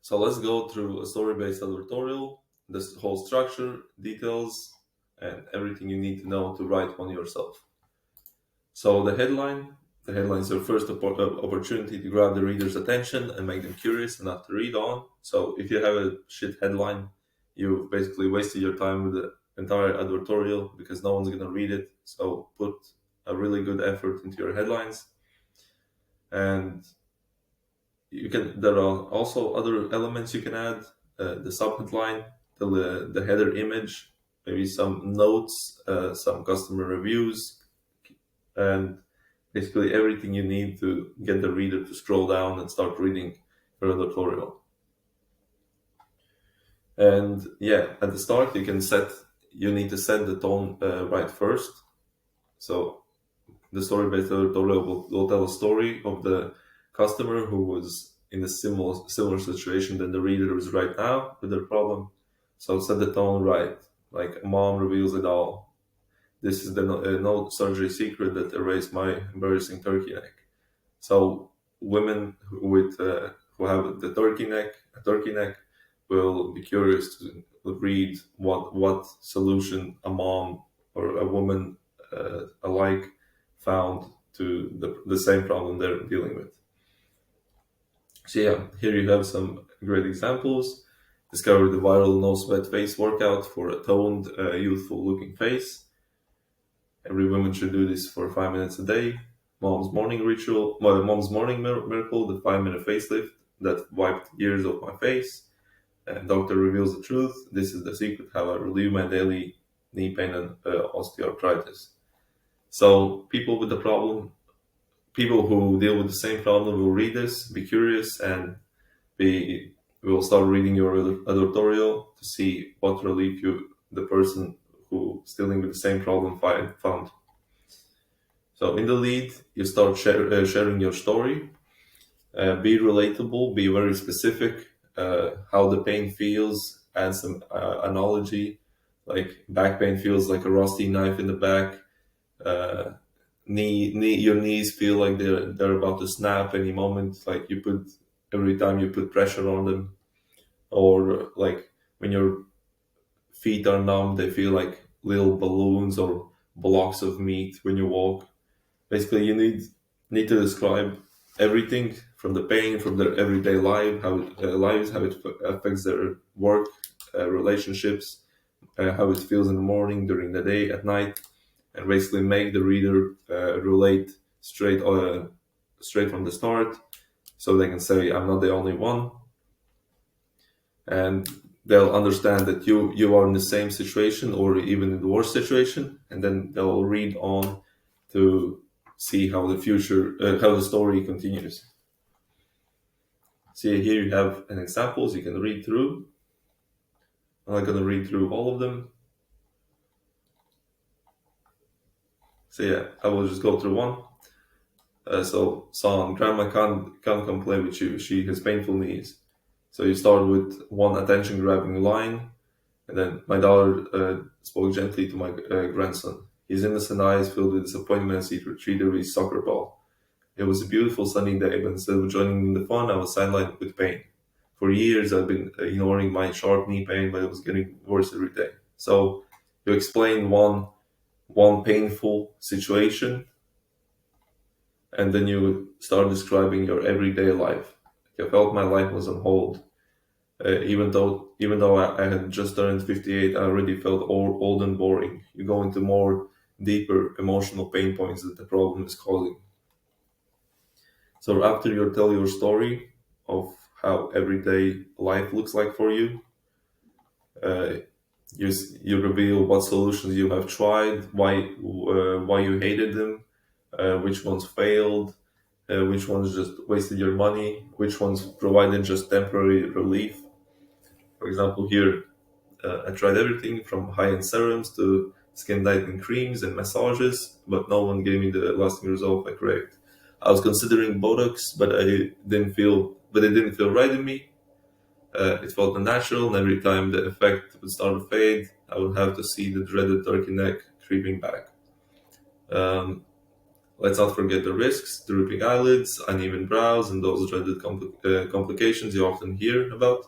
So let's go through a story-based advertorial, this whole structure, details, and everything you need to know to write one yourself. So the headline is your first opportunity to grab the reader's attention and make them curious enough to read on. So if you have a shit headline, you've basically wasted your time with the entire advertorial because no one's gonna read it. So put a really good effort into your headlines. And there are also other elements you can add, the subheadline, the header image, maybe some notes, some customer reviews, and basically everything you need to get the reader to scroll down and start reading your editorial. And yeah, at the start you need to set the tone right first. So the story-based editorial will tell a story of the customer who was in a similar situation than the reader is right now with their problem. So set the tone right, like a mom reveals it all. This is the no surgery secret that erased my embarrassing turkey neck. So women who have the turkey neck, will be curious to read what solution a mom or a woman alike found to the same problem they're dealing with. So yeah, here you have some great examples. Discover the viral no sweat face workout for a toned, youthful looking face. Every woman should do this for 5 minutes a day. Mom's morning miracle, the 5-minute facelift that wiped years off my face. Doctor reveals the truth. This is the secret how I relieve my daily knee pain and osteoarthritis. So people who deal with the same problem will read this, be curious, and will start reading your editorial to see what relief the person who's dealing with the same problem found. So in the lead, you start sharing your story. Be relatable, be very specific, how the pain feels, add some analogy, like back pain feels like a rusty knife in the back, your knees feel like they're about to snap any moment, like every time you put pressure on them, or like when your feet are numb, they feel like little balloons or blocks of meat when you walk. Basically, you need to describe everything from the pain, from their everyday lives, how it affects their work, relationships, how it feels in the morning, during the day, at night, and basically make the reader relate straight from the start, so they can say, "I'm not the only one," and they'll understand that you are in the same situation or even in the worst situation, and then they'll read on to see how the story continues. See, here you have an examples you can read through. I'm not going to read through all of them. So yeah, I will just go through one. So song, grandma can't come play with you. She has painful knees. So you start with one attention grabbing line, and then my daughter spoke gently to my grandson. His innocent eyes filled with disappointment as he retrieved his soccer ball. It was a beautiful sunny day, but instead of joining in the fun, I was sidelined with pain. For years, I've been ignoring my sharp knee pain, but it was getting worse every day. So you explain one painful situation, and then you start describing your everyday life. I felt my life was on hold. Even though I had just turned 58, I already felt old and boring. You go into more deeper emotional pain points that the problem is causing. So after you tell your story of how everyday life looks like for you, uh, you reveal what solutions you have tried, why you hated them, which ones failed, which ones just wasted your money, which ones provided just temporary relief. For example, here I tried everything from high-end serums to skin tightening creams and massages, but no one gave me the lasting result I craved. I was considering Botox, but it didn't feel right in me. It felt unnatural, and every time the effect would start to fade, I would have to see the dreaded turkey neck creeping back. Um, Let's not forget the risks: drooping eyelids, uneven brows, and those dreaded complications you often hear about.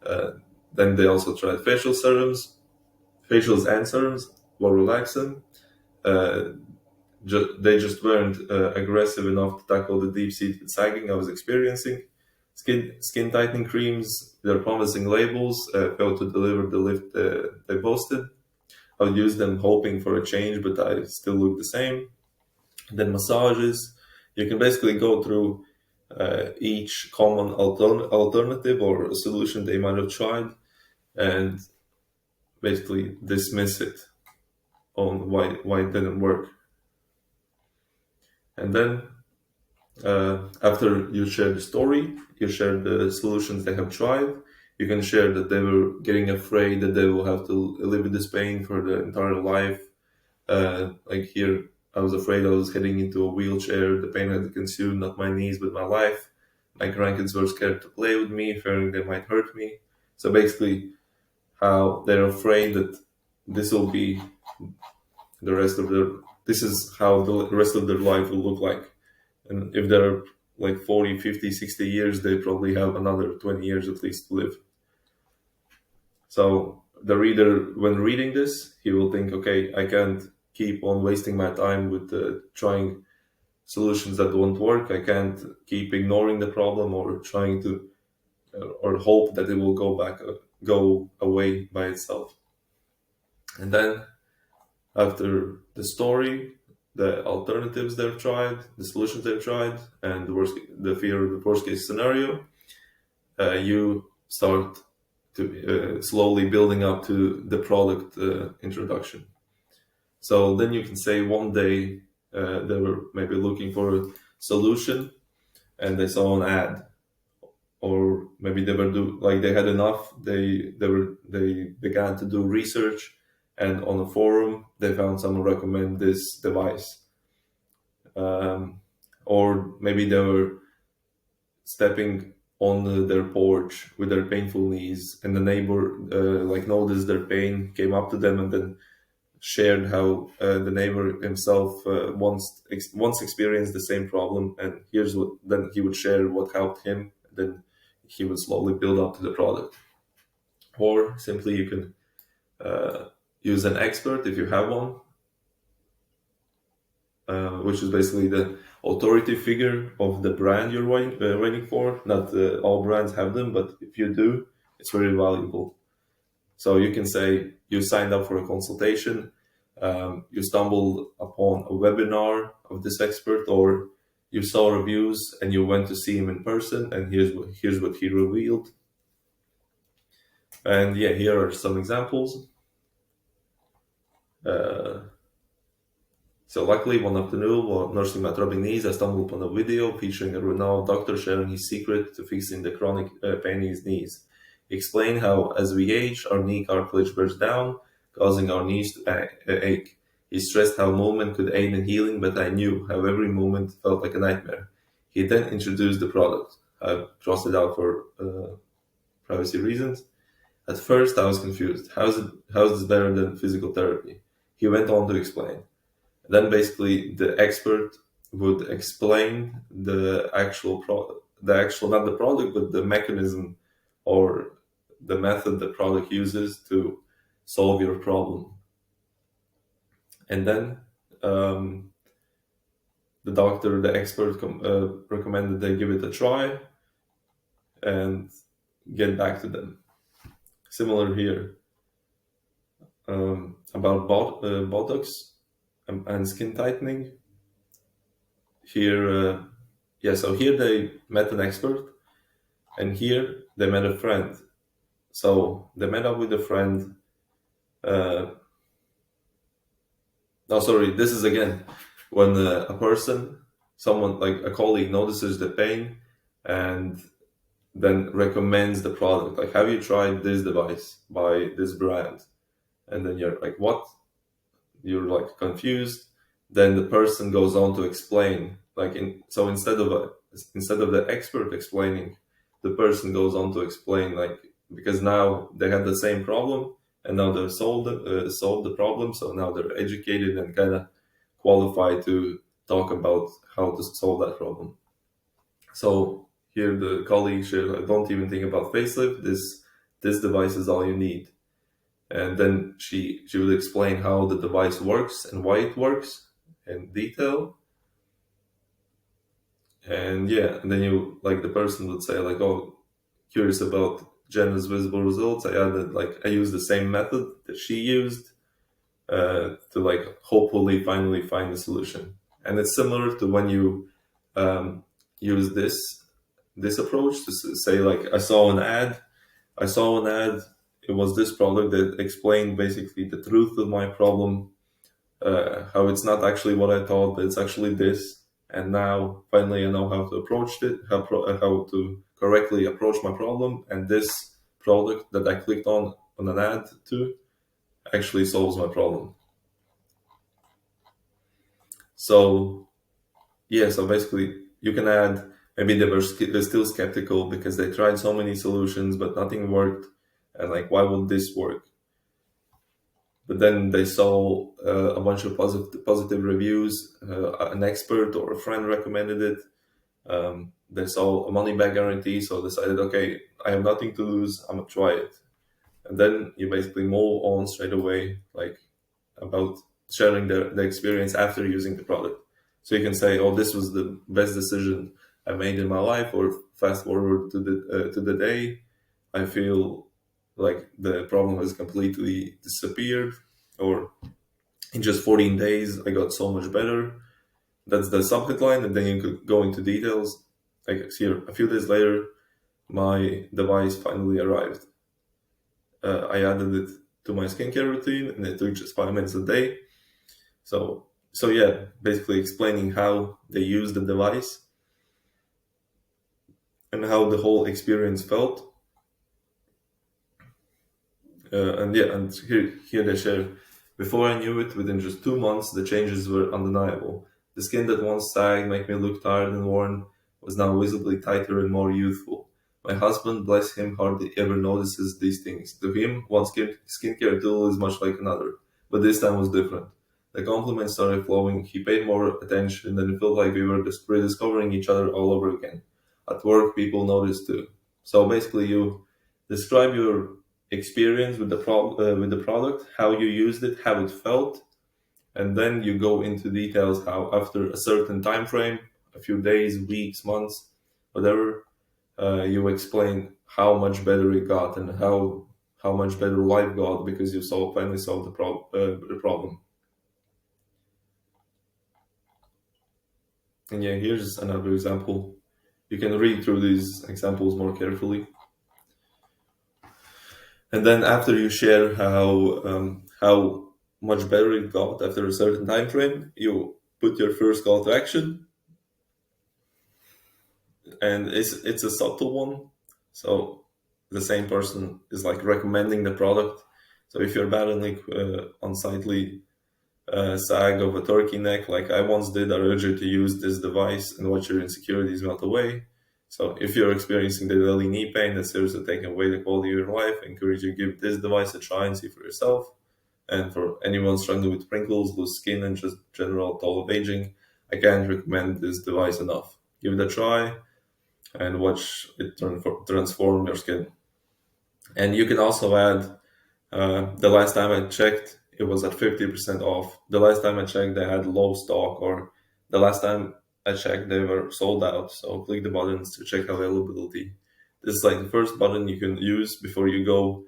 Uh, then they also tried facials and serums were relaxing. Uh, they just weren't aggressive enough to tackle the deep-seated sagging I was experiencing. Skin tightening creams, their promising labels, failed to deliver the lift they boasted. I would use them hoping for a change, but I still look the same. Then massages. You can basically go through each common alternative or a solution they might have tried and basically dismiss it on why it didn't work. And then after you share the story, you share the solutions they have tried. You can share that they were getting afraid that they will have to live with this pain for the entire life. Like here, I was afraid I was heading into a wheelchair. The pain had consumed not my knees but my life. My grandkids were scared to play with me, fearing they might hurt me. So basically, how they're afraid that this will be the rest of their. This is how the rest of their life will look like. And if they're like 40, 50, 60 years, they probably have another 20 years at least to live. So the reader, when reading this, he will think, okay, I can't keep on wasting my time with trying solutions that won't work. I can't keep ignoring the problem or trying to, or hope that it will go away by itself. And then after the story, the alternatives they've tried, the solutions they've tried, and the fear of the worst case scenario, you start to slowly building up to the product introduction. So then you can say one day they were maybe looking for a solution and they saw an ad, or maybe they had enough. They began to do research, and on a forum they found someone recommend this device. Or maybe they were stepping on their porch with their painful knees, and the neighbor noticed their pain, came up to them, and then shared how the neighbor himself once experienced the same problem, and here's what then he would share what helped him. Then he would slowly build up to the product. Or simply you can use an expert if you have one, which is basically the authority figure of the brand you're writing for. Not all brands have them, but if you do, it's very valuable. So you can say you signed up for a consultation, you stumbled upon a webinar of this expert, or you saw reviews and you went to see him in person, and here's what he revealed. And yeah, here are some examples. So luckily, one afternoon, while nursing my throbbing knees, I stumbled upon a video featuring a renowned doctor sharing his secret to fixing the chronic pain in his knees. He explained how, as we age, our knee cartilage wears down, causing our knees to ache. He stressed how movement could aid in healing, but I knew how every movement felt like a nightmare. He then introduced the product. I crossed it out for privacy reasons. At first, I was confused. How is this better than physical therapy? He went on to explain. Then basically the expert would explain the actual not the product, but the mechanism or the method the product uses to solve your problem. And then the expert recommended they give it a try and get back to them. Similar here about Botox and skin tightening. Here, so here they met an expert, and here they met a friend. So they met up with a friend. This is again when someone like a colleague notices the pain and then recommends the product. Like, have you tried this device by this brand? And then you're like, what? You're like confused. Then the person goes on to explain. Instead of the expert explaining, the person goes on to explain, because now they have the same problem and now they've solved the problem. So now they're educated and kind of qualified to talk about how to solve that problem. So here the colleague shared, like, don't even think about facelift. This device is all you need. And then she would explain how the device works and why it works in detail. And yeah, and then you, like, the person would say like, oh, curious about Jenna's visible results. I added, like, I used the same method that she used to, like, hopefully finally find a solution. And it's similar to when you um, use this approach to say, like, I saw an ad. It was this product that explained basically the truth of my problem, how it's not actually what I thought, but it's actually this. And now finally I know how to approach it, how to correctly approach my problem. And this product that I clicked on an ad to actually solves my problem. So yeah, so basically you can add, maybe they're still skeptical because they tried so many solutions but nothing worked, and like, why would this work? But then they saw a bunch of positive reviews. An expert or a friend recommended it. They saw a money back guarantee, so decided, okay, I have nothing to lose. I'm gonna try it. And then you basically move on straight away, like, about sharing the experience after using the product. So you can say, oh, this was the best decision I made in my life, or fast forward to the day, I feel like the problem has completely disappeared, or in just 14 days I got so much better. That's the subhead line, and then you could go into details. Like here, a few days later, my device finally arrived. I added it to my skincare routine, and it took just 5 minutes a day. So yeah, basically explaining how they use the device and how the whole experience felt. And yeah, and here they share. Before I knew it, within just 2 months, the changes were undeniable. The skin that once sagged, made me look tired and worn, was now visibly tighter and more youthful. My husband, bless him, hardly ever notices these things. To him, one skincare tool is much like another, but this time was different. The compliments started flowing. He paid more attention, and it felt like we were just rediscovering each other all over again. At work, people noticed too. So basically, you describe your experience with with the product, how you used it, how it felt, and then you go into details how after a certain time frame, a few days, weeks, months, whatever, you explain how much better it got and how much better life got because you finally solved the problem. And yeah, here's another example. You can read through these examples more carefully. And then after you share how much better it got after a certain time frame, you put your first call to action, and it's a subtle one. So the same person is like recommending the product. So if you're battling unsightly sag of a turkey neck, like I once did, I urge you to use this device and watch your insecurities melt away. So if you're experiencing the daily knee pain that seriously taking away the quality of your life, I encourage you to give this device a try and see for yourself. And for anyone struggling with wrinkles, loose skin, and just general toll of aging, I can't recommend this device enough. Give it a try and watch it transform your skin. And you can also add, the last time I checked, it was at 50% off. The last time I checked, they had low stock, or the last time I checked, they were sold out. So click the buttons to check availability. This is like the first button you can use before you go.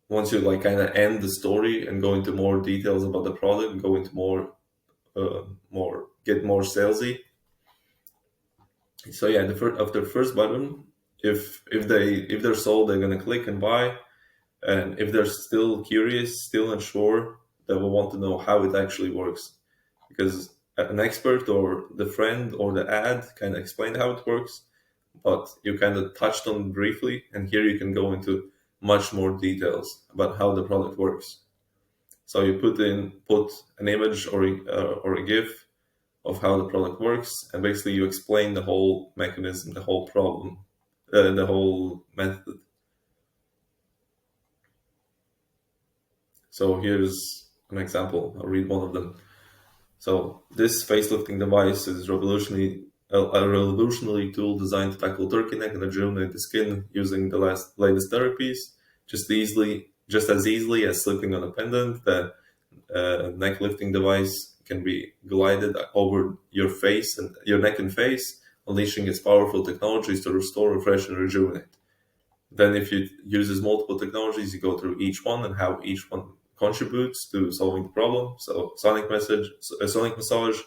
Once you like kind of end the story and go into more details about the product, go into get more salesy. So yeah, after the first button, if they're sold, they're gonna click and buy. And if they're still curious, still unsure, they will want to know how it actually works. Because an expert or the friend or the ad kind of explained how it works, but you kind of touched on it briefly. And here you can go into much more details about how the product works. So you put an image or a GIF of how the product works, and basically you explain the whole mechanism, the whole problem, the whole method. So here's an example. I'll read one of them. So this facelifting device is a revolutionary tool designed to tackle turkey neck and rejuvenate the skin using the latest therapies, just as easily as slipping on a pendant. The neck lifting device can be glided over your face and your neck and face, unleashing its powerful technologies to restore, refresh, and rejuvenate. Then, if it uses multiple technologies, you go through each one and how each one contributes to solving the problem. So, sonic massage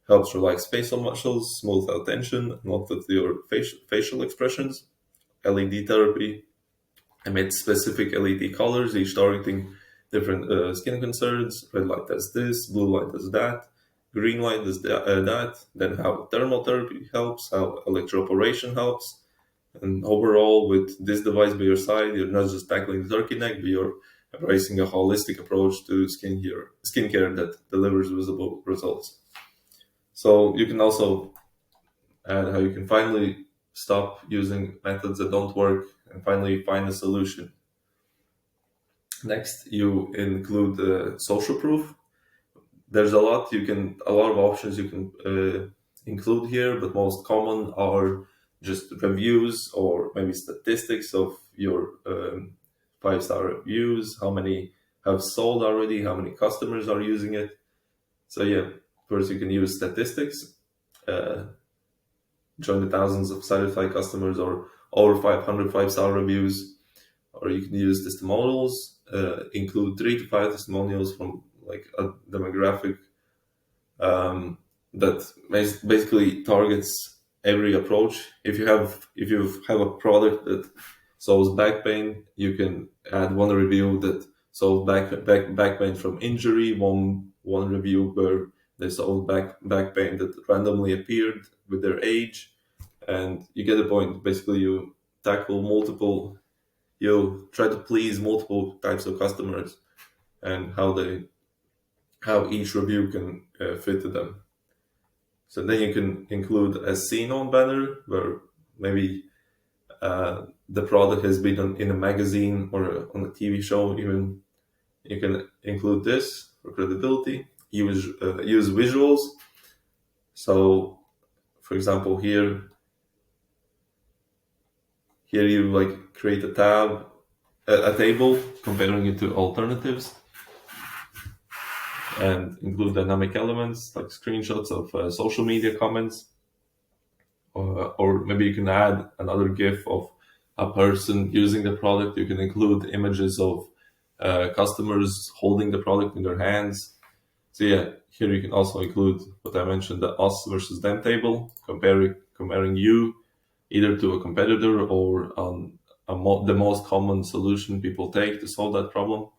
helps relax facial muscles, smooth out tension, and uplift your facial expressions. LED therapy emits specific LED colors, each targeting different skin concerns. Red light does this, blue light does that, green light does that. Then how thermal therapy helps, how electroporation helps. And overall, with this device by your side, you're not just tackling the turkey neck, but you're embracing a holistic approach to skincare that delivers visible results. So you can also add how you can finally stop using methods that don't work and finally find a solution. Next, you include social proof. There's a lot of options you can include here, but most common are just reviews or maybe statistics of your 5-star reviews, how many have sold already, how many customers are using it. So yeah, first you can use statistics, join the thousands of satisfied customers or over 500 5-star reviews, or you can use testimonials, include 3 to 5 testimonials from like a demographic that basically targets every approach. If you have a product that solves back pain, you can add one review that solved back pain from injury, one review where they solved back pain that randomly appeared with their age, and you get the point. Basically, you tackle multiple, you try to please multiple types of customers and how each review can fit to them. So then you can include a seen on banner where maybe the product has been in a magazine or on a TV show. Even you can include this for credibility. Use visuals. So, for example, here you like create a table comparing it to alternatives, and include dynamic elements like screenshots of social media comments, or maybe you can add another GIF of a person using the product. You can include images of customers holding the product in their hands. So yeah, here you can also include what I mentioned, the us versus them table, comparing you either to a competitor or the most common solution people take to solve that problem.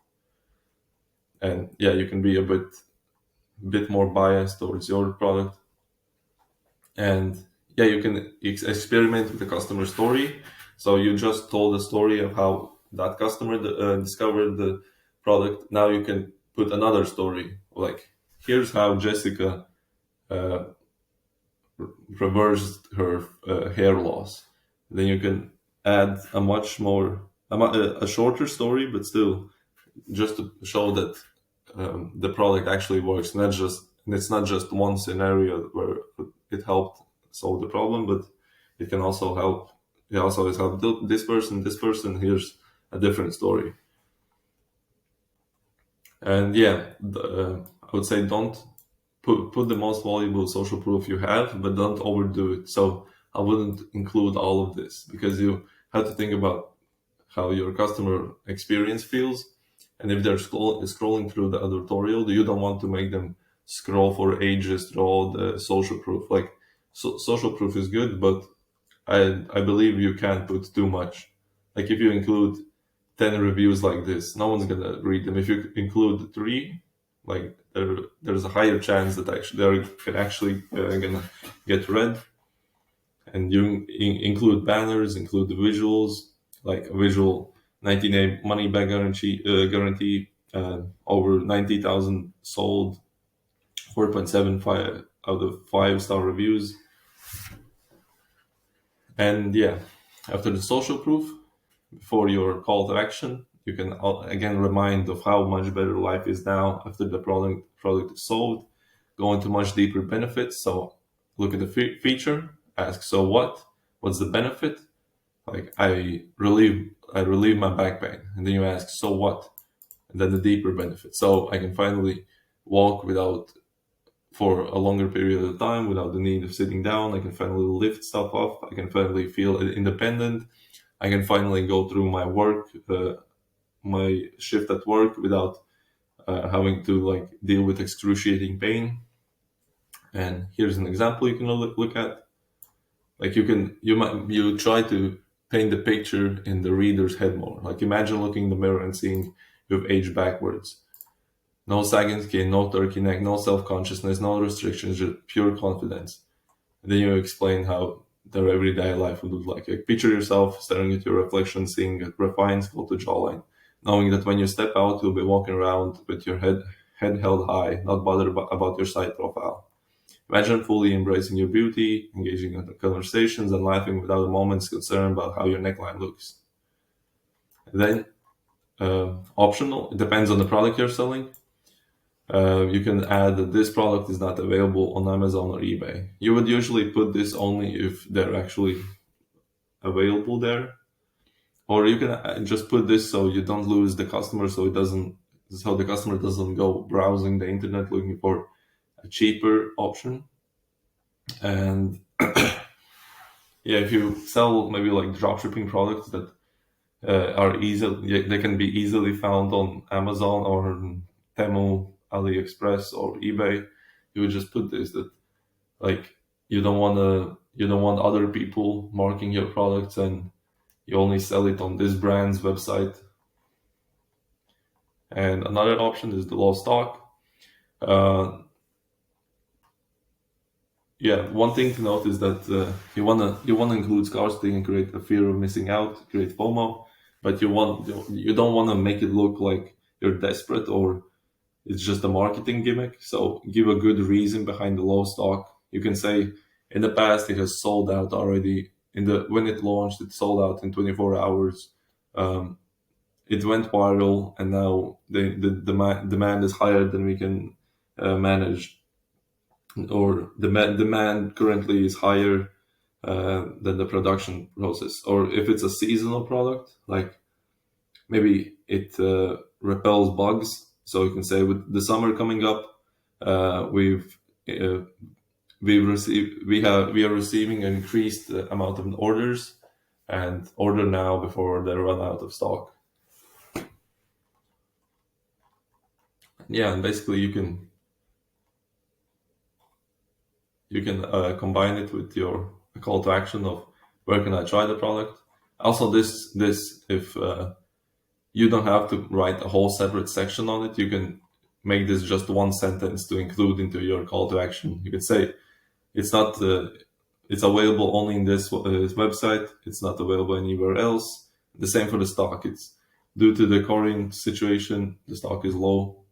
And yeah, you can be a bit more biased towards your product. And yeah, you can experiment with the customer story. So you just told the story of how that customer discovered the product. Now you can put another story, like here's how Jessica reversed her hair loss. Then you can add a much more a shorter story, but still just to show that the product actually works. It's not just one scenario where it helped solve the problem, but it can also help. It also has helped this person. This person. Here's a different story. And yeah, I would say don't put the most valuable social proof you have, but don't overdo it. So I wouldn't include all of this because you have to think about how your customer experience feels. And if they're scrolling through the advertorial, you don't want to make them scroll for ages through all the social proof. Like social proof is good, but I believe you can't put too much. Like if you include 10 reviews like this, no one's gonna read them. If you include 3, like there's a higher chance that they're actually gonna get read. And you include banners, include the visuals, like a visual 90-day money back guarantee, over 90,000 sold, 4.75 out of 5-star reviews. And yeah, after the social proof, before your call to action, you can again remind of how much better life is now after the product is sold. go into much deeper benefits. So look at the feature, ask, so what? What's the benefit? Like I relieve my back pain, and then you ask, so what? And then the deeper benefit. So I can finally walk without for a longer period of time without the need of sitting down. I can finally lift stuff off. I can finally feel independent. I can finally go through my work, my shift at work without having to like deal with excruciating pain. And here's an example you can look at. Like you try to paint the picture in the reader's head more. Like imagine looking in the mirror and seeing you've aged backwards. No sagging skin, no turkey neck, no self-consciousness, no restrictions, just pure confidence. And then you explain how their everyday life would look like. Like picture yourself staring at your reflection, seeing a refined, sculpted jawline, knowing that when you step out, you'll be walking around with your head held high, not bothered about your side profile. Imagine fully embracing your beauty, engaging in conversations, and laughing without a moment's concern about how your neckline looks. And then, optional, it depends on the product you're selling. You can add that this product is not available on Amazon or eBay. You would usually put this only if they're actually available there, or you can just put this so you don't lose the customer, so the customer doesn't go browsing the internet looking for a cheaper option. And yeah, if you sell maybe like dropshipping products that they can be easily found on Amazon or Temu, AliExpress, or eBay. You would just put this that like you don't want other people marking your products, and you only sell it on this brand's website. And another option is the low stock. One thing to note is that you wanna include scarcity and create a fear of missing out, create FOMO, but you don't want to make it look like you're desperate or it's just a marketing gimmick. So give a good reason behind the low stock. You can say in the past it has sold out already. When it launched, it sold out in 24 hours. It went viral, and now the demand is higher than we can manage, or the demand currently is higher than the production process. Or if it's a seasonal product, like maybe it repels bugs. So you can say with the summer coming up, we are receiving an increased amount of orders, and order now before they run out of stock. Yeah, and basically you can combine it with your call to action of where can I try the product. Also, this if you don't have to write a whole separate section on it, you can make this just one sentence to include into your call to action. You can say it's available only in this website. It's not available anywhere else. The same for the stock. It's due to the current situation, the stock is low.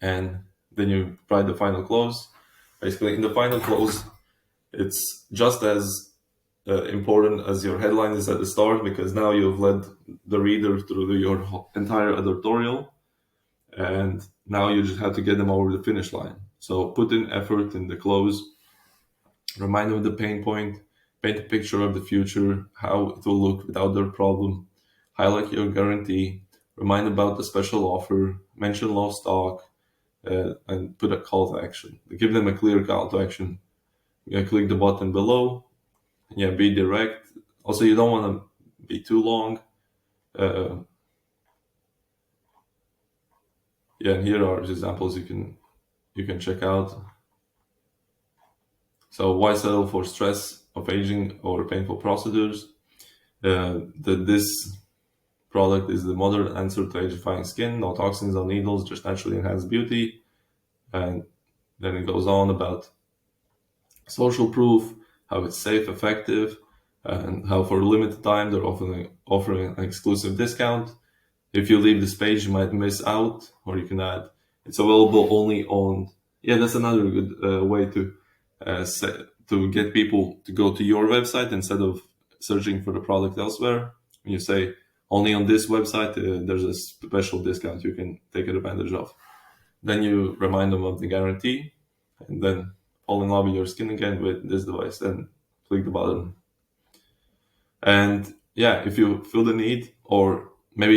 And then you write the final close. Basically, in the final close, it's just as important as your headline is at the start, because now you've led the reader through your entire advertorial, and now you just have to get them over the finish line. So put in effort in the close, remind them of the pain point, paint a picture of the future, how it will look without their problem, highlight your guarantee, remind about the special offer, mention low stock, and put a call to action. Give them a clear call to action. Click the button below. Be direct. Also, you don't want to be too long. And here are examples you can check out. So why settle for stress of aging or painful procedures? This product is the modern answer to agifying skin. No toxins, no needles, just naturally enhanced beauty. And then it goes on about social proof, how it's safe, effective, and how for a limited time they're offering an exclusive discount. If you leave this page, you might miss out. Or you can add, it's available only on. That's another good way to get people to go to your website instead of searching for the product elsewhere. When you say only on this website, there's a special discount you can take advantage of. Then you remind them of the guarantee. and then fall in love with your skin again with this device, then click the button. And yeah, if you feel the need, or maybe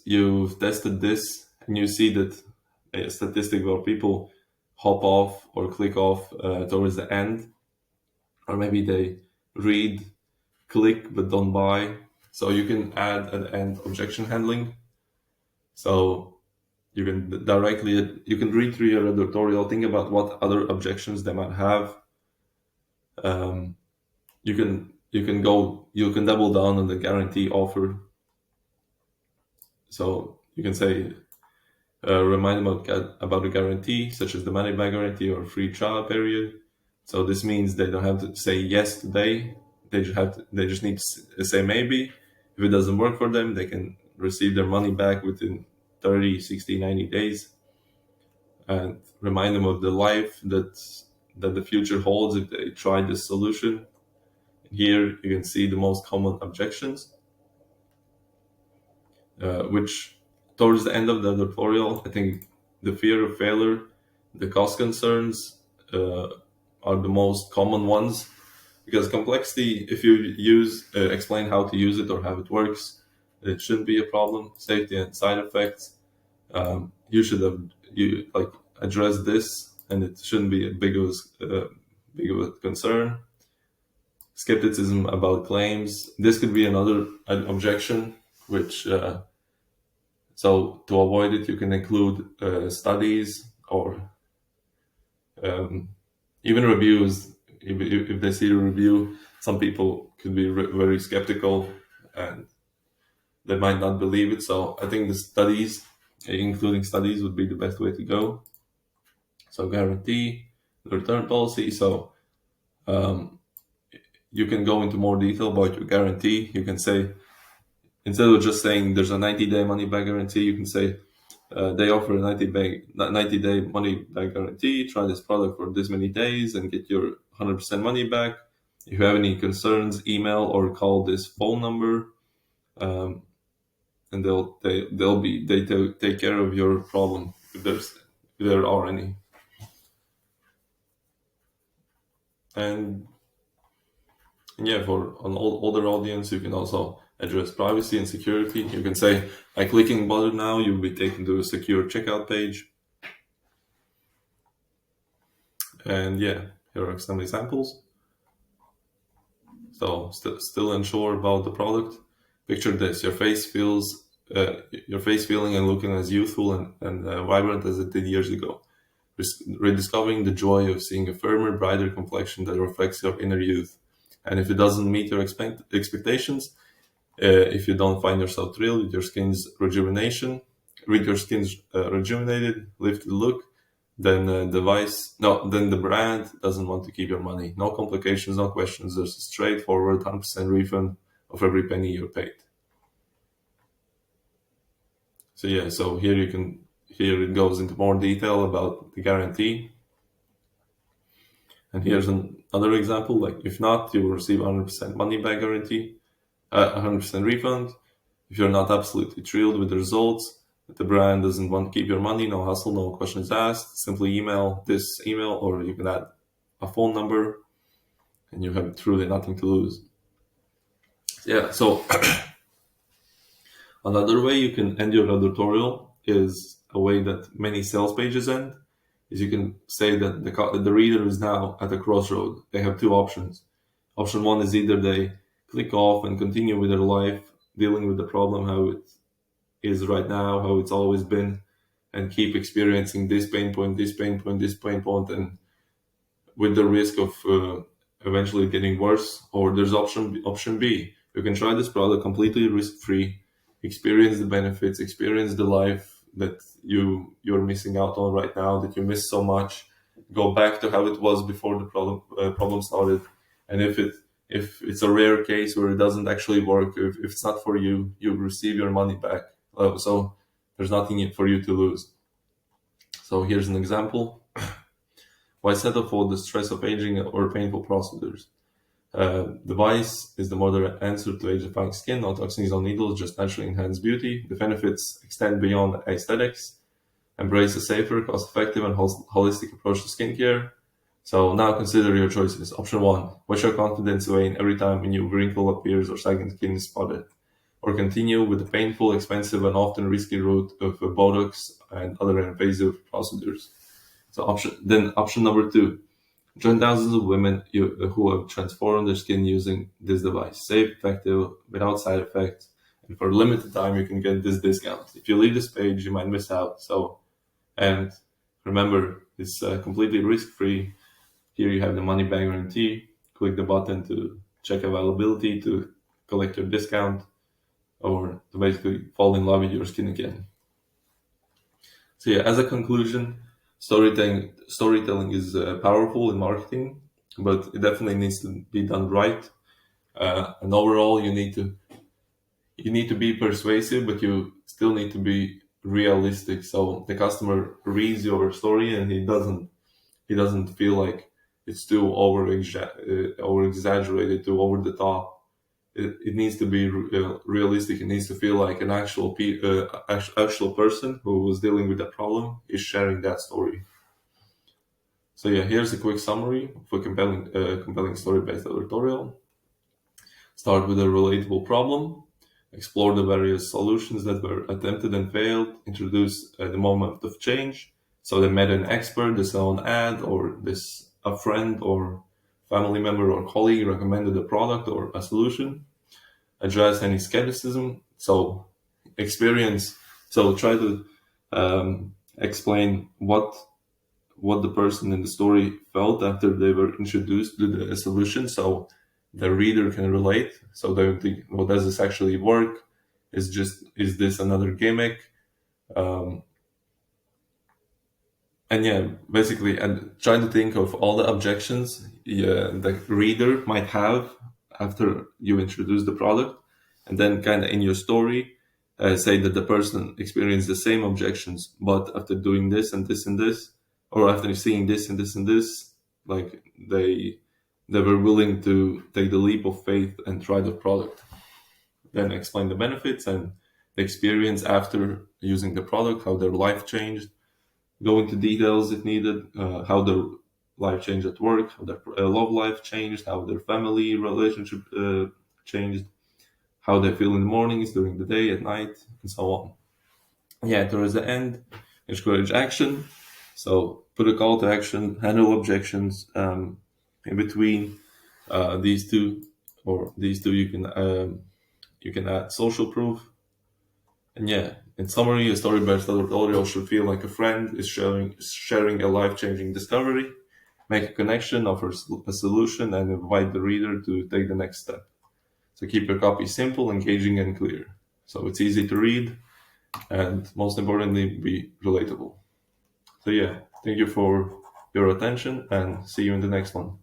you've tested this and you see that a statistic where people hop off or click off towards the end, or maybe they read, click but don't buy, so you can add at the end objection handling. So you can read through your editorial, think about what other objections they might have. um, you can double down on the guarantee offer. So you can say, remind them about the guarantee, such as the money back guarantee or free trial period. So this means they don't have to say yes today. They just need to say maybe. If it doesn't work for them, they can receive their money back within 30, 60, 90 days. And remind them of the life that the future holds if they try this solution. Here you can see the most common objections, which towards the end of the tutorial, I think the fear of failure, the cost concerns are the most common ones, because complexity, if you explain how to use it or how it works, it shouldn't be a problem. Safety and side effects, you should have addressed this, and it shouldn't be a big of a concern. Skepticism about claims, this could be another objection, which so to avoid it, you can include studies or even reviews. If they see a review, some people could be very skeptical and they might not believe it. So I think the studies, including studies, would be the best way to go. So guarantee, the return policy. So you can go into more detail about your guarantee. You can say, instead of just saying there's a 90-day money back guarantee, you can say they offer a 90-day money back guarantee. Try this product for this many days and get your 100% money back. If you have any concerns, email or call this phone number, and they take care of your problem if there are any. And yeah, for an older audience, you can also address privacy and security. You can say, by clicking button now, you'll be taken to a secure checkout page. And yeah, here are some examples. So still unsure about the product. Picture this: your face feeling and looking as youthful and vibrant as it did years ago. Rediscovering the joy of seeing a firmer, brighter complexion that reflects your inner youth. And if it doesn't meet your expectations, if you don't find yourself thrilled with your skin's rejuvenated, lifted look, then the brand doesn't want to keep your money. No complications, no questions. There's a straightforward 100% refund of every penny you paid. So yeah, so here it goes into more detail about the guarantee. And here's another example. Like, if not, you will receive 100% money back guarantee, 100% refund. If you're not absolutely thrilled with the results, if the brand doesn't want to keep your money, no hassle, no questions asked. Simply email this email, or you can add a phone number, and you have truly nothing to lose. Yeah, so another way you can end your editorial is a way that many sales pages end. Is you can say that the reader is now at a crossroad. They have two options. Option one is either they click off and continue with their life, dealing with the problem how it is right now, how it's always been, and keep experiencing this pain point, and with the risk of eventually getting worse. Or there's option B. You can try this product completely risk-free, experience the benefits, experience the life that you're missing out on right now, that you miss so much. Go back to how it was before the problem started. And if it's a rare case where it doesn't actually work, if it's not for you, you receive your money back. So there's nothing for you to lose. So here's an example. Why settle for the stress of aging or painful procedures? Device is the modern answer to age-defying skin. No toxins, no needles, just naturally enhanced beauty. The benefits extend beyond aesthetics. Embrace a safer, cost-effective, and holistic approach to skincare. So now consider your choices. Option 1, watch your confidence wane every time a new wrinkle appears or second skin is spotted. Or continue with the painful, expensive, and often risky route of Botox and other invasive procedures. So option number 2, join thousands of women who have transformed their skin using this device. Safe, effective, without side effects, and for a limited time you can get this discount. If you leave this page, you might miss out. And remember, it's completely risk-free. Here you have the money back guarantee. Click the button to check availability, to collect your discount, or to basically fall in love with your skin again. So yeah, as a conclusion, storytelling is powerful in marketing, but it definitely needs to be done right. And overall, you need to be persuasive, but you still need to be realistic. So the customer reads your story and he doesn't feel like it's too over exaggerated, too over the top. It needs to be realistic. It needs to feel like an actual person who was dealing with that problem is sharing that story. So yeah, here's a quick summary of a compelling story-based editorial. Start with a relatable problem, explore the various solutions that were attempted and failed, introduce the moment of change. So they met an expert, they saw an ad, or a friend or family member or colleague recommended a product or a solution. Address any skepticism. So experience. So try to explain what the person in the story felt after they were introduced to the solution, so the reader can relate. So they would think, well, does this actually work? Is this another gimmick? And yeah, basically, and try to think of all the objections the reader might have after you introduce the product, and then kind of in your story say that the person experienced the same objections, but after doing this and this and this, or after seeing this and this and this, like they were willing to take the leap of faith and try the product. Then explain the benefits and the experience after using the product, how their life changed. Go into details if needed, how their life changed at work, how their love life changed, how their family relationship changed, how they feel in the mornings, during the day, at night, and so on. Yeah, towards the end, encourage action. So put a call to action, handle objections. In between these two, you can add social proof. And yeah, in summary, a story-based editorial should feel like a friend is sharing a life-changing discovery, make a connection, offer a solution, and invite the reader to take the next step. So keep your copy simple, engaging, and clear. So it's easy to read, and most importantly, be relatable. So yeah, thank you for your attention, and see you in the next one.